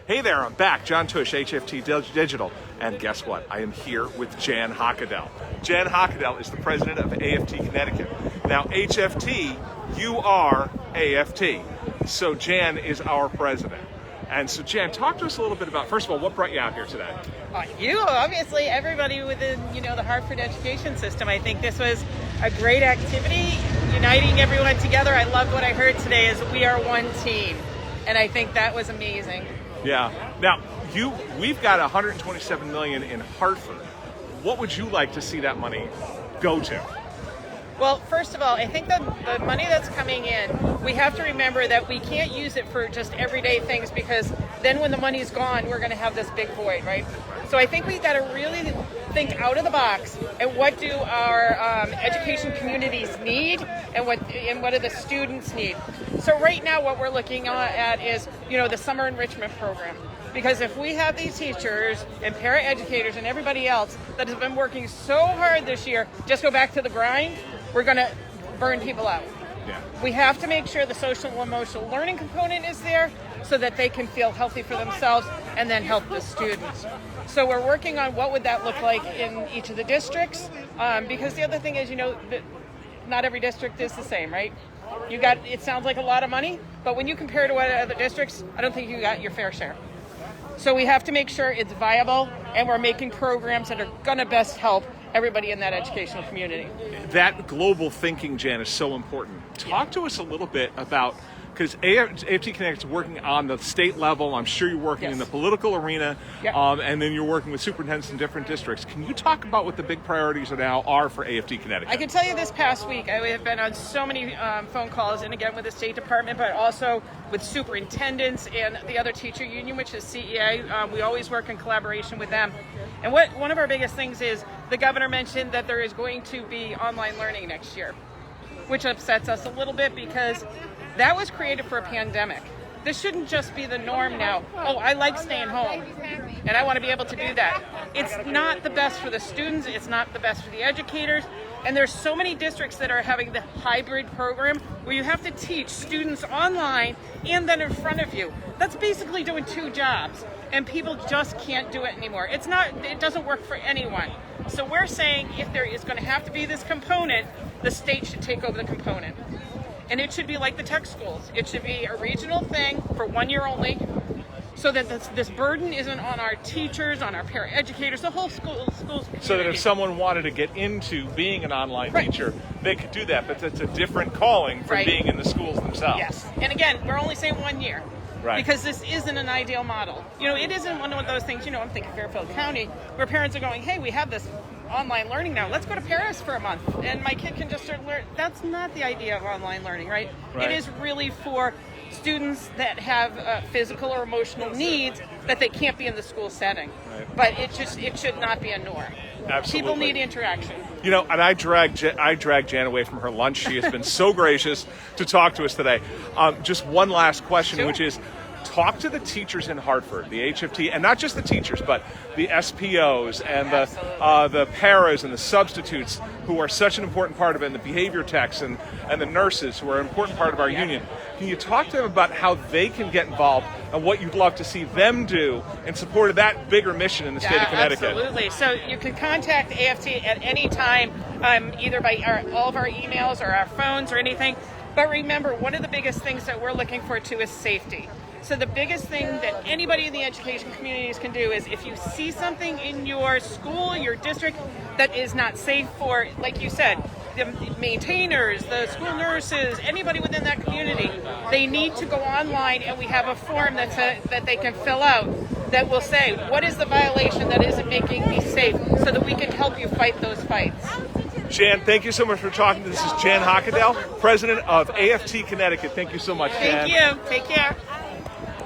Hey there, I'm back. John Tush, HFT Digital. And guess what? I am here with Jan Hochadel. Jan Hochadel is the president of AFT Connecticut. Now, HFT, you are AFT. So Jan is our president. And so Jan, talk to us a little bit about, first of all, what brought you out here today? You, obviously, everybody within, the Hartford education system. I think this was a great activity, uniting everyone together. I loved what I heard today is we are one team. And I think that was amazing. Yeah. Now, we've got $127 million in Hartford. What would you like to see that money go to? Well, first of all, I think that the money that's coming in, we have to remember that we can't use it for just everyday things, because then when the money's gone, we're going to have this big void, right? So I think we've got to really think out of the box and what do our education communities need and what do the students need. So right now what we're looking at is, the summer enrichment program. Because if we have these teachers and para-educators and everybody else that has been working so hard this year, just go back to the grind, we're going to burn people out. Yeah. We have to make sure the social and emotional learning component is there so that they can feel healthy for themselves and then help the students. So we're working on what would that look like in each of the districts, because the other thing is, that not every district is the same, right? It sounds like a lot of money, but when you compare to other districts, I don't think you got your fair share. So we have to make sure it's viable, and we're making programs that are going to best help everybody in that educational community. That global thinking, Jan, is so important. Talk to us a little bit about, because AFT Connect is working on the state level. I'm sure you're working in the political arena, and then you're working with superintendents in different districts. Can you talk about what the big priorities are for AFT Connecticut? I can tell you this past week, I have been on so many phone calls, and again with the State Department, but also with superintendents and the other teacher union, which is CEA. We always work in collaboration with them. And one of our biggest things is the governor mentioned that there is going to be online learning next year, which upsets us a little bit because that was created for a pandemic. This shouldn't just be the norm now. Oh, I like staying home, and I want to be able to do that. It's not the best for the students. It's not the best for the educators. And there's so many districts that are having the hybrid program where you have to teach students online and then in front of you. That's basically doing two jobs, and people just can't do it anymore. It doesn't work for anyone. So we're saying if there is going to have to be this component, the state should take over the component. And it should be like the tech schools. It should be a regional thing for 1 year only, so that this burden isn't on our teachers, on our paraeducators, the whole schools community. So that if someone wanted to get into being an online teacher, they could do that, but that's a different calling from being in the schools themselves. Yes, and again, we're only saying 1 year. Right. Because this isn't an ideal model. It isn't one of those things, I'm thinking Fairfield County, where parents are going, hey, we have this online learning now. Let's go to Paris for a month, and my kid can just start learning. That's not the idea of online learning, right? It is really for students that have physical or emotional needs that they can't be in the school setting. Right. But it should not be a norm. Absolutely. People need interaction. And I dragged Jan away from her lunch. She has been so gracious to talk to us today. Just one last question, which is, talk to the teachers in Hartford, the HFT, and not just the teachers, but the SPOs and the paras and the substitutes who are such an important part of it, and the behavior techs and the nurses who are an important part of our union. Can you talk to them about how they can get involved and what you'd love to see them do in support of that bigger mission in the state of Connecticut? Absolutely. So you can contact AFT at any time, either by all of our emails or our phones or anything. But remember, one of the biggest things that we're looking for too is safety. So the biggest thing that anybody in the education communities can do is if you see something in your school, your district, that is not safe for, like you said, the maintainers, the school nurses, anybody within that community, they need to go online, and we have a form that they can fill out that will say, what is the violation that isn't making me safe, so that we can help you fight those fights. Jan, thank you so much for talking. This is Jan Hochadel, president of AFT Connecticut. Thank you so much, Jan. Thank you. Take care.